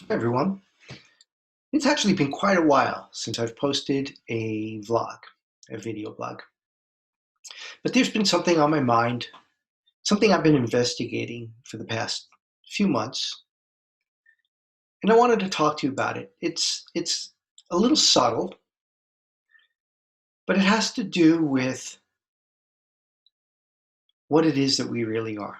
Hi everyone. It's actually been quite a while since I've posted a vlog, a video blog. But there's been something on my mind, something I've been investigating for the past few months, and I wanted to talk to you about it. It's a little subtle, but it has to do with what it is that we really are.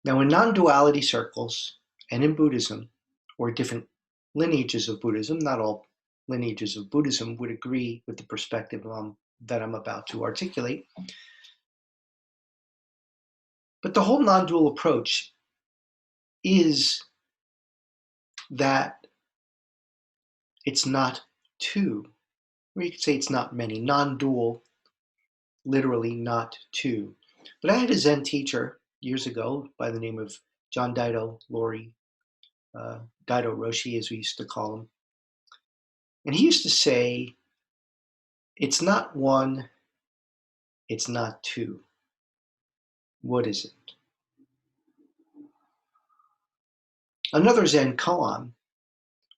Now, in non-duality circles and in Buddhism, or different lineages of Buddhism, not all lineages of Buddhism would agree with the perspective that I'm about to articulate. But the whole non-dual approach is that it's not two, or you could say it's not many. Non-dual, literally not two. But I had a Zen teacher years ago by the name of John Daido Loori, Daido Roshi as we used to call him. And he used to say, it's not one, it's not two. What is it? Another Zen koan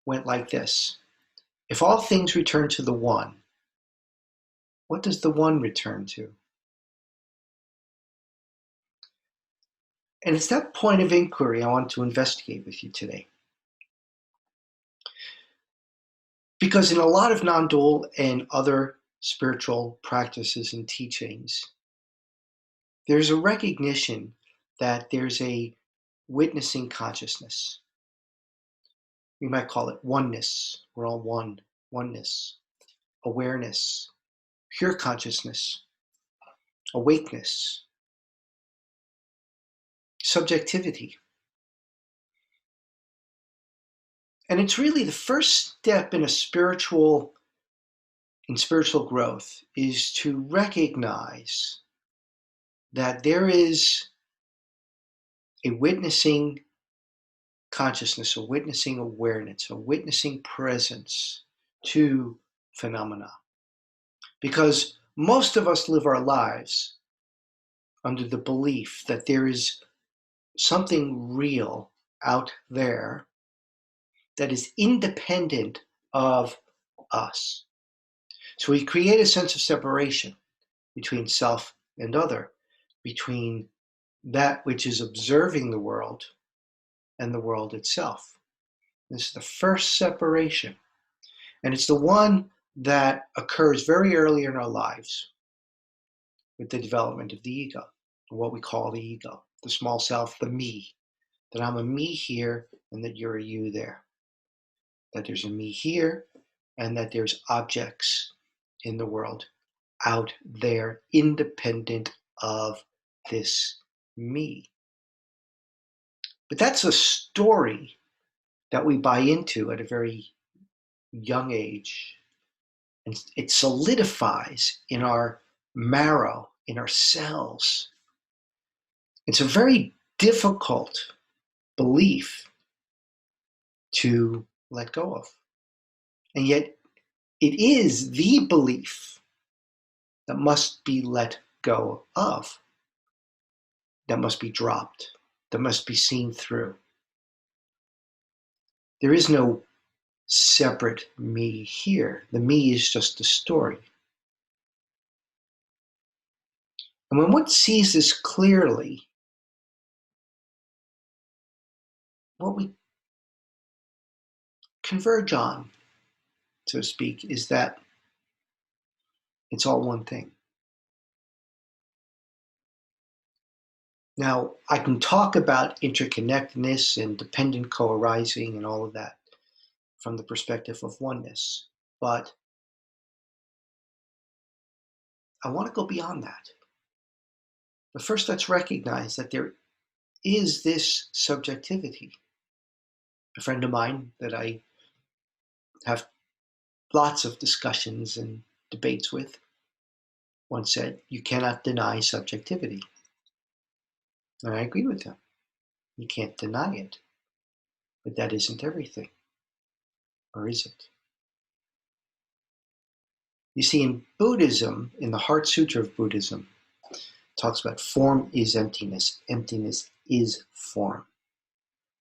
went like this. If all things return to the one, what does the one return to? And it's that point of inquiry I want to investigate with you today. Because in a lot of non-dual and other spiritual practices and teachings, there's a recognition that there's a witnessing consciousness. We might call it oneness. We're all one. Oneness, awareness, pure consciousness, awakeness, subjectivity. And it's really the first step in spiritual growth is to recognize that there is a witnessing consciousness, a witnessing awareness, a witnessing presence to phenomena. Because most of us live our lives under the belief that there is something real out there that is independent of us. So we create a sense of separation between self and other, between that which is observing the world and the world itself. This is the first separation. And it's the one that occurs very early in our lives with the development of the ego, what we call the ego, the small self, the me, that I'm a me here and that you're a you there, that there's a me here and that there's objects in the world out there independent of this me. But that's a story that we buy into at a very young age. And it solidifies in our marrow, in our cells. It's a very difficult belief to let go of. And yet it is the belief that must be let go of, that must be dropped, that must be seen through. There is no separate me here. The me is just a story. And when one sees this clearly, what we converge on, so to speak, is that it's all one thing. Now, I can talk about interconnectedness and dependent co-arising and all of that from the perspective of oneness, but I want to go beyond that. But first, let's recognize that there is this subjectivity. A friend of mine that I have lots of discussions and debates with once said, you cannot deny subjectivity. And I agree with him. You can't deny it. But that isn't everything. Or is it? You see, in Buddhism, in the Heart Sutra of Buddhism, it talks about form is emptiness. Emptiness is form.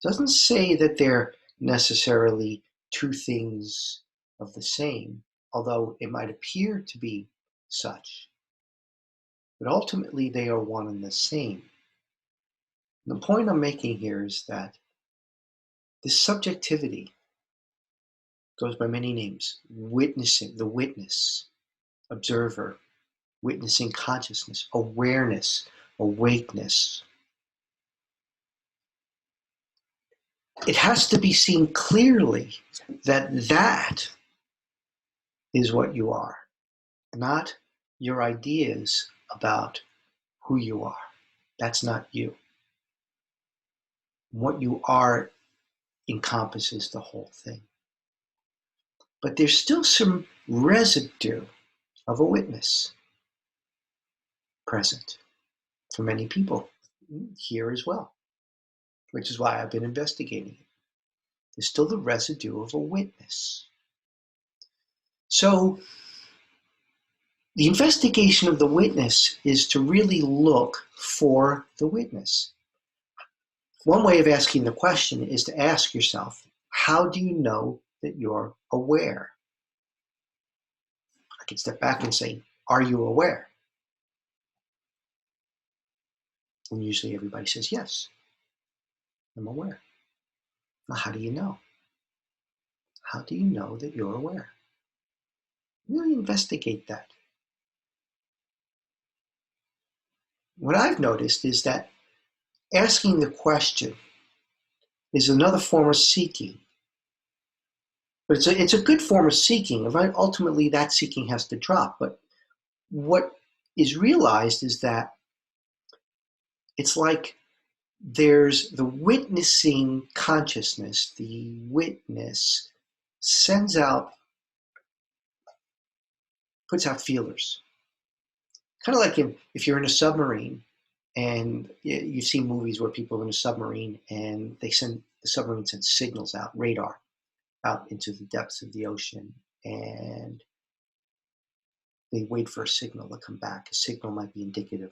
Doesn't say that they're necessarily two things of the same, although it might appear to be such. But ultimately, they are one and the same. And the point I'm making here is that this subjectivity goes by many names: witnessing, the witness, observer, witnessing consciousness, awareness, awakeness. It has to be seen clearly that that is what you are, not your ideas about who you are. That's not you. What you are encompasses the whole thing. But there's still some residue of a witness present for many people here as well, which is why I've been investigating it. There's still the residue of a witness. So the investigation of the witness is to really look for the witness. One way of asking the question is to ask yourself, how do you know that you're aware? I can step back and say, are you aware? And usually everybody says, yes, I'm aware. Now, how do you know? How do you know that you're aware? Really investigate that. What I've noticed is that asking the question is another form of seeking. But it's a good form of seeking. Ultimately, that seeking has to drop. But what is realized is that it's like there's the witnessing consciousness, the witness sends out, puts out feelers. Kind of like if you're in a submarine and you've seen movies where people are in a submarine and the submarine sends signals out, radar, out into the depths of the ocean, and they wait for a signal to come back. A signal might be indicative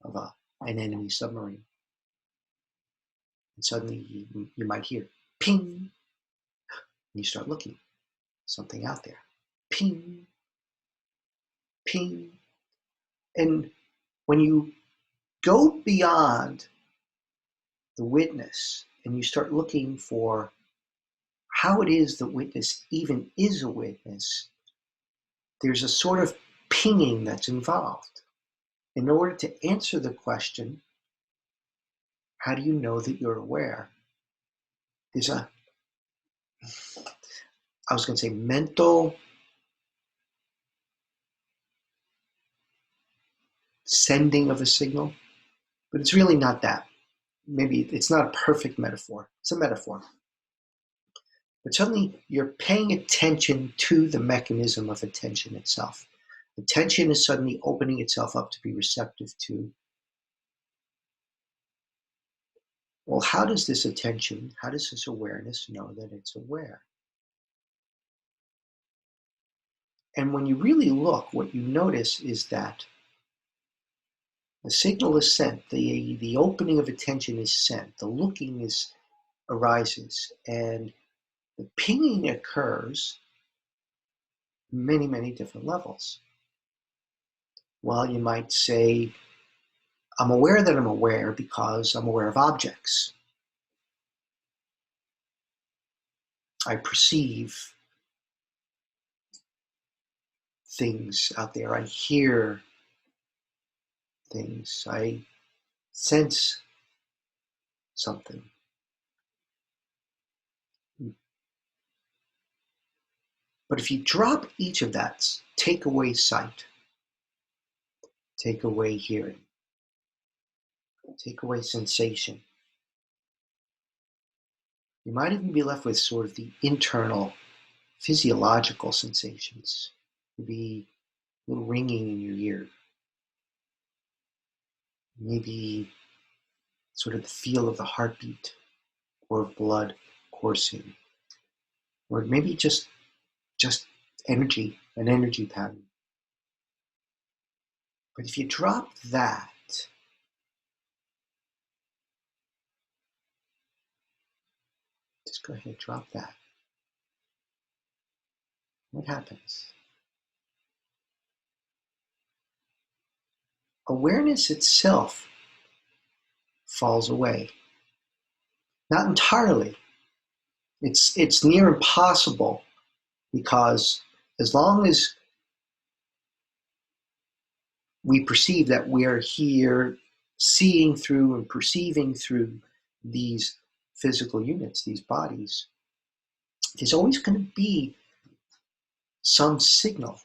of an enemy submarine. And suddenly you might hear ping, and you start looking, something out there. Ping, ping. And when you go beyond the witness and you start looking for how it is the witness even is a witness, there's a sort of pinging that's involved. In order to answer the question, how do you know that you're aware? There's I was going to say mental sending of a signal, but it's really not that. Maybe it's not a perfect metaphor. It's a metaphor. But suddenly you're paying attention to the mechanism of attention itself. Attention is suddenly opening itself up to be receptive to, well, how does this attention, how does this awareness know that it's aware? And when you really look, what you notice is that the signal is sent, the opening of attention is sent, the looking arises, and the pinging occurs many, many different levels. Well, you might say, I'm aware that I'm aware because I'm aware of objects. I perceive things out there. I hear things. I sense something. But if you drop each of that, take away sight, take away hearing, take away sensation, you might even be left with sort of the internal physiological sensations. Maybe a little ringing in your ear. Maybe sort of the feel of the heartbeat or of blood coursing. Or maybe just energy, an energy pattern. But if you drop that, Just go ahead, drop that. What happens? Awareness itself falls away. Not entirely. It's near impossible, because as long as we perceive that we're here seeing through and perceiving through these physical units, these bodies, there's always going to be some signal,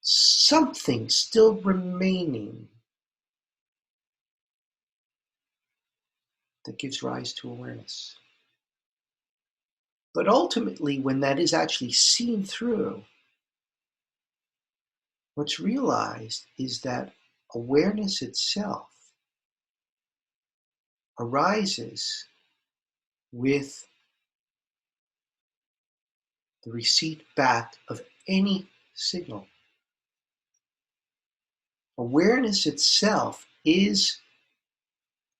something still remaining that gives rise to awareness. But ultimately, when that is actually seen through, what's realized is that awareness itself arises with the receipt back of any signal. Awareness itself is,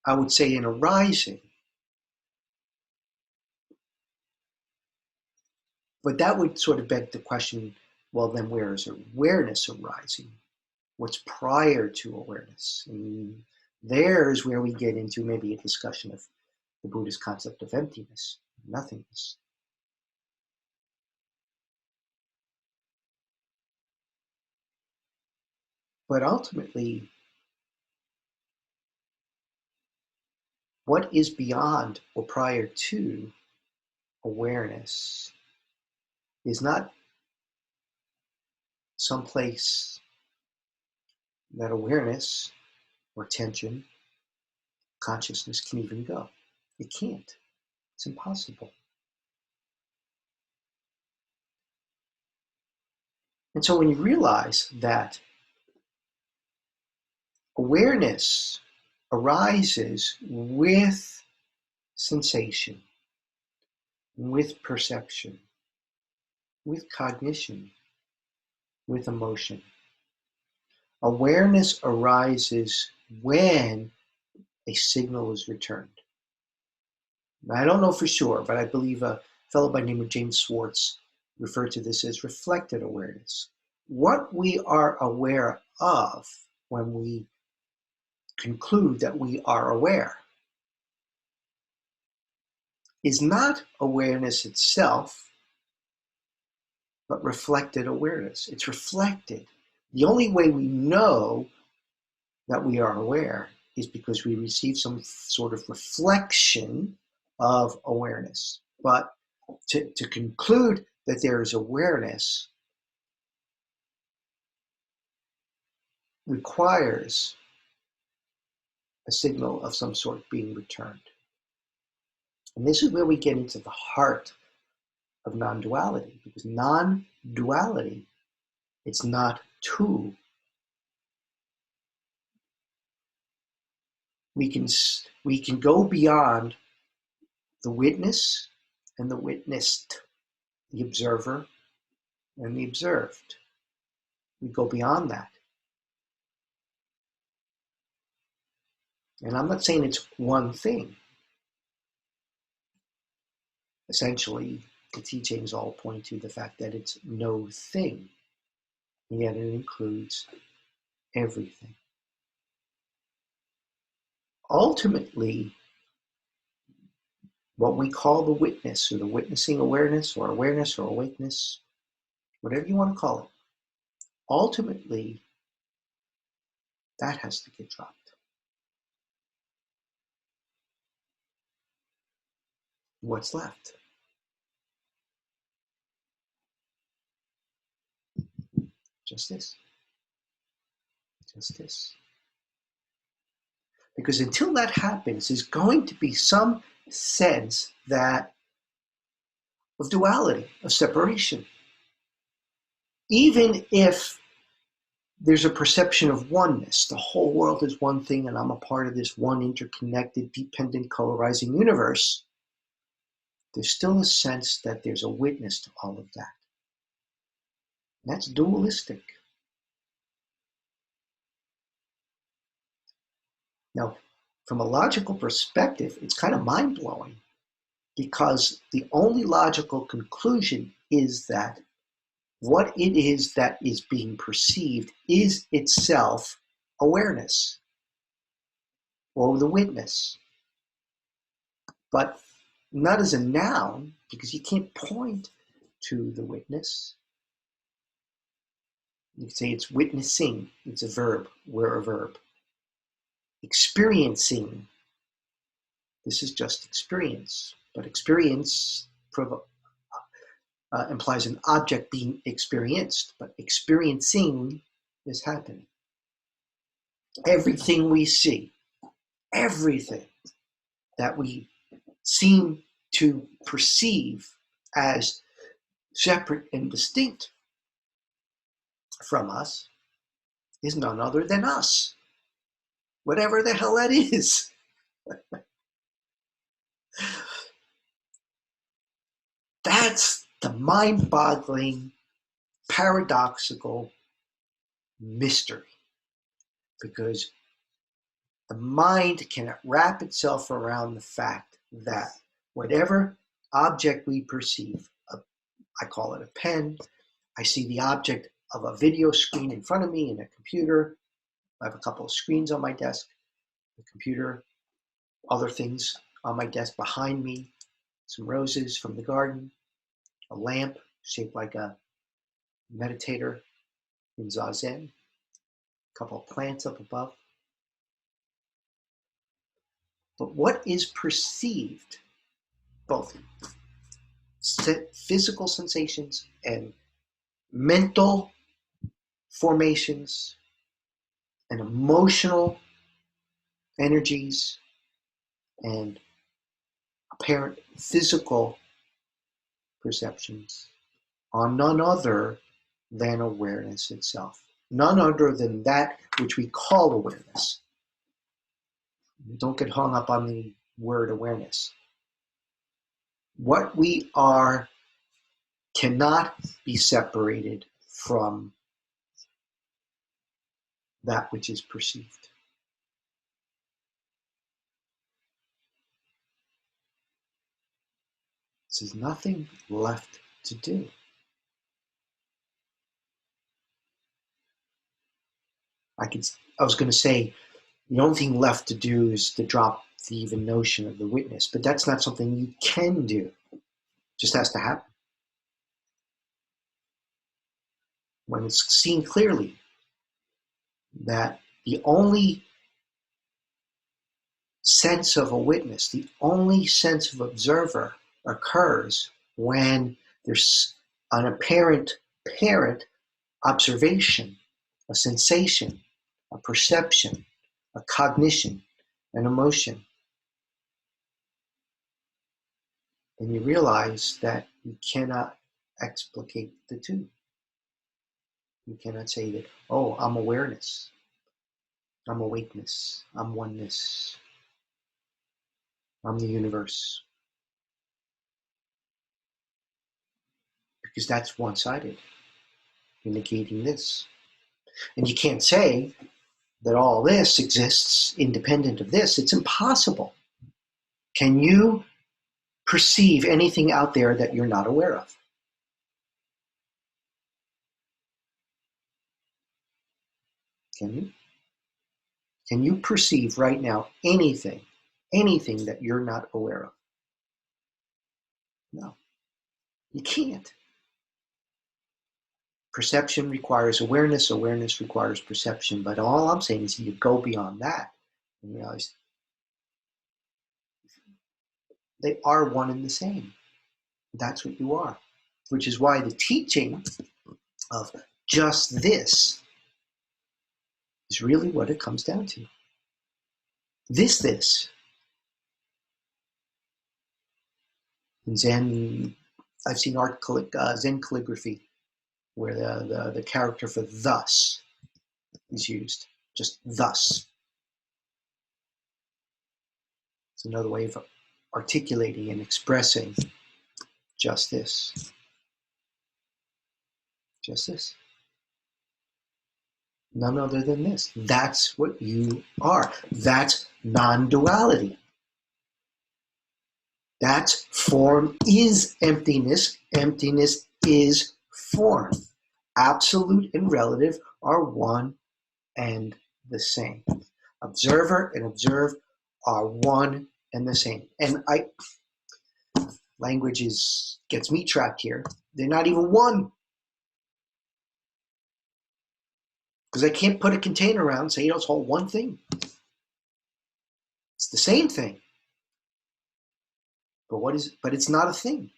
I would say, an arising. But that would sort of beg the question, well, then where is awareness arising? What's prior to awareness? And there's where we get into maybe a discussion of the Buddhist concept of emptiness, nothingness. But ultimately, what is beyond or prior to awareness is not someplace that awareness or attention, consciousness can even go. It can't. It's impossible. And so when you realize that awareness arises with sensation, with perception, with cognition, with emotion. Awareness arises when a signal is returned. Now, I don't know for sure, but I believe a fellow by the name of James Swartz referred to this as reflected awareness. What we are aware of when we conclude that we are aware is not awareness itself, but reflected awareness. It's reflected. The only way we know that we are aware is because we receive some sort of reflection of awareness. But to conclude that there is awareness requires a signal of some sort being returned. And this is where we get into the heart of non-duality, because non-duality, it's not two. We can go beyond the witness and the witnessed, the observer and the observed. We go beyond that. And I'm not saying it's one thing. Essentially, the teachings all point to the fact that it's no thing, and yet it includes everything. Ultimately, what we call the witness, or the witnessing awareness or awakeness, whatever you want to call it, ultimately, that has to get dropped. What's left? Just this. Just this. Because until that happens, there's going to be some sense that of duality, of separation. Even if there's a perception of oneness, the whole world is one thing and I'm a part of this one interconnected, dependent, co-arising universe, there's still a sense that there's a witness to all of that. And that's dualistic. Now, from a logical perspective, it's kind of mind-blowing, because the only logical conclusion is that what it is that is being perceived is itself awareness or the witness, but not as a noun, because you can't point to the witness. You can say it's witnessing, it's a verb, we're a verb. Experiencing, this is just experience, but experience implies an object being experienced, but experiencing is happening. Everything we see, everything that we seem to perceive as separate and distinct from us is none other than us, whatever the hell that is. That's the mind-boggling, paradoxical mystery, because the mind cannot wrap itself around the fact that whatever object we perceive, I call it a pen, I see the object of a video screen in front of me in a computer, I have a couple of screens on my desk, the computer, other things on my desk behind me, some roses from the garden, a lamp shaped like a meditator in Zazen, a couple of plants up above. But what is perceived, both physical sensations and mental formations and emotional energies and apparent physical perceptions, are none other than awareness itself, none other than that which we call awareness. Don't get hung up on the word awareness. What we are cannot be separated from that which is perceived. There's nothing left to do. I was going to say the only thing left to do is to drop the even notion of the witness, but that's not something you can do. It just has to happen. When it's seen clearly that the only sense of a witness, the only sense of observer occurs when there's an apparent observation, a sensation, a perception, a cognition, an emotion. And you realize that you cannot explicate the two. You cannot say that, oh, I'm awareness, I'm awakeness, I'm oneness, I'm the universe. Because that's one-sided. You're negating this. And you can't say that all this exists independent of this. It's impossible. Can you perceive anything out there that you're not aware of? Can you? Can you perceive right now anything that you're not aware of? No, you can't. Perception requires awareness, awareness requires perception, but all I'm saying is you go beyond that and realize they are one and the same. That's what you are, which is why the teaching of just this is really what it comes down to. This. In Zen, I've seen Zen calligraphy where the character for thus is used, just thus. It's another way of articulating and expressing just this. Just this. None other than this. That's what you are. That's non-duality. That's form is emptiness. Emptiness is form. Absolute and relative are one and the same. Observer and observed are one and the same. And language gets me trapped here. They're not even one. Because I can't put a container around and say, it's all one thing. It's the same thing. But it's not a thing.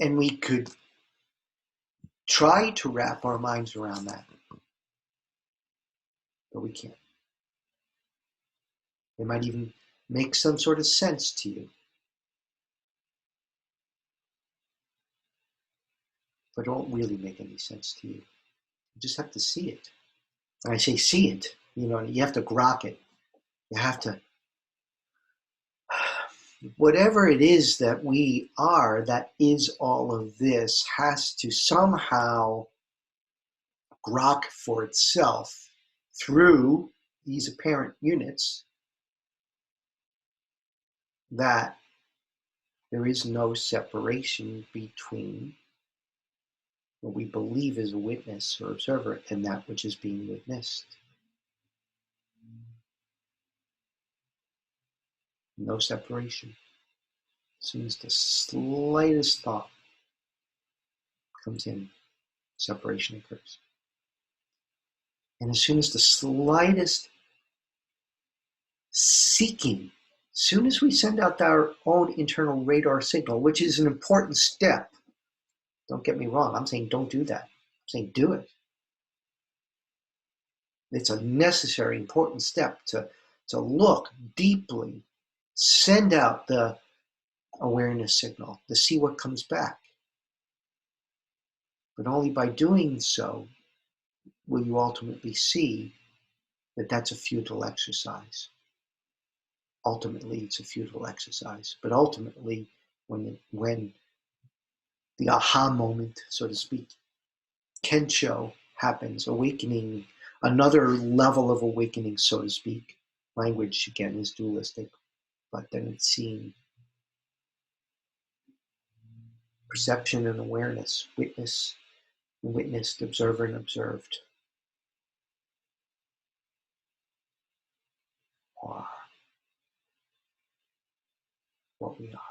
And we could try to wrap our minds around that. But we can't. It might even make some sort of sense to you. But it won't really make any sense to you. You just have to see it. And I say see it. You have to grok it. You have to, whatever it is that we are, that is all of this, has to somehow grok for itself through these apparent units that there is no separation between what we believe is a witness or observer and that which is being witnessed. No separation. As soon as the slightest thought comes in, separation occurs. And as soon as the slightest seeking, as soon as we send out our own internal radar signal, which is an important step, don't get me wrong, I'm saying don't do that. I'm saying do it. It's a necessary, important step to look deeply, send out the awareness signal to see what comes back. But only by doing so will you ultimately see that that's a futile exercise. Ultimately, it's a futile exercise. But ultimately, when the aha moment, so to speak, Kensho happens, awakening, another level of awakening, so to speak. Language, again, is dualistic, but then it's seeing perception and awareness, witnessed, observer and observed, are what we are.